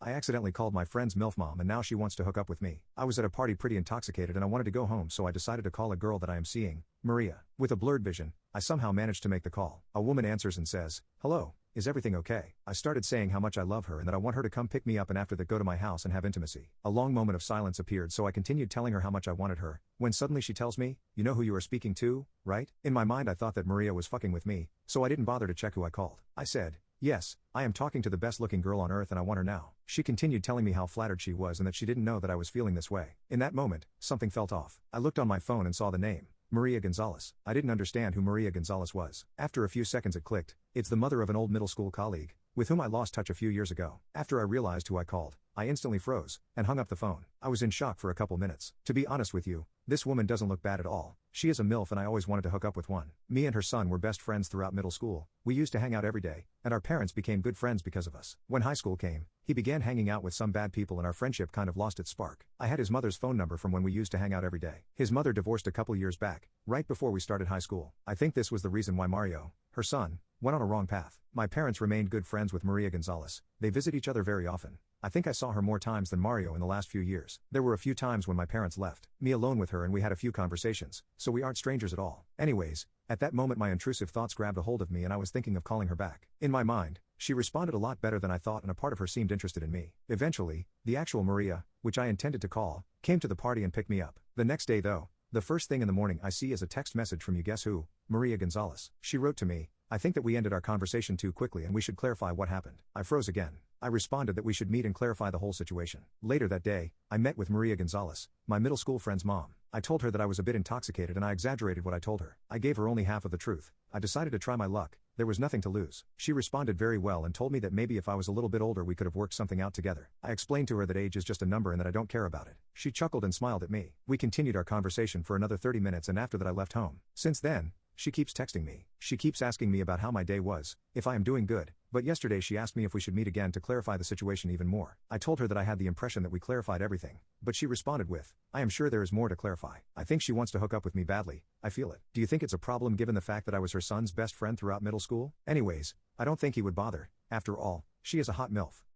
I accidentally called my friend's MILF mom and now she wants to hook up with me. I was at a party pretty intoxicated and I wanted to go home, so I decided to call a girl that I am seeing, Maria. With a blurred vision, I somehow managed to make the call. A woman answers and says, "Hello. Is everything okay?" I started saying how much I love her and that I want her to come pick me up and after that go to my house and have intimacy. A long moment of silence appeared, so I continued telling her how much I wanted her, when suddenly she tells me, "You know who you are speaking to, right?" In my mind I thought that Maria was fucking with me, so I didn't bother to check who I called. I said, "Yes, I am talking to the best looking girl on earth and I want her now." She continued telling me how flattered she was and that she didn't know that I was feeling this way. In that moment, something felt off. I looked on my phone and saw the name, Maria Gonzalez. I didn't understand who Maria Gonzalez was. After a few seconds it clicked. It's the mother of an old middle school colleague, with whom I lost touch a few years ago. After I realized who I called, I instantly froze, and hung up the phone. I was in shock for a couple minutes. To be honest with you, this woman doesn't look bad at all. She is a MILF and I always wanted to hook up with one. Me and her son were best friends throughout middle school. We used to hang out every day, and our parents became good friends because of us. When high school came, he began hanging out with some bad people and our friendship kind of lost its spark. I had his mother's phone number from when we used to hang out every day. His mother divorced a couple years back, right before we started high school. I think this was the reason why Mario, her son, went on a wrong path. My parents remained good friends with Maria Gonzalez. They visit each other very often. I think I saw her more times than Mario in the last few years. There were a few times when my parents left me alone with her and we had a few conversations, so we aren't strangers at all. Anyways, at that moment my intrusive thoughts grabbed a hold of me and I was thinking of calling her back. In my mind, she responded a lot better than I thought and a part of her seemed interested in me. Eventually, the actual Maria, which I intended to call, came to the party and picked me up. The next day though, the first thing in the morning I see is a text message from you guess who, Maria Gonzalez. She wrote to me, "I think that we ended our conversation too quickly and we should clarify what happened." I froze again. I responded that we should meet and clarify the whole situation. Later that day, I met with Maria Gonzalez, my middle school friend's mom. I told her that I was a bit intoxicated and I exaggerated what I told her. I gave her only half of the truth. I decided to try my luck. There was nothing to lose. She responded very well and told me that maybe if I was a little bit older we could have worked something out together. I explained to her that age is just a number and that I don't care about it. She chuckled and smiled at me. We continued our conversation for another 30 minutes and after that I left home. Since then, she keeps texting me. She keeps asking me about how my day was, if I am doing good, but yesterday she asked me if we should meet again to clarify the situation even more. I told her that I had the impression that we clarified everything, but she responded with, "I am sure there is more to clarify." I think she wants to hook up with me badly. I feel it. Do you think it's a problem given the fact that I was her son's best friend throughout middle school? Anyways, I don't think he would bother. After all, she is a hot MILF.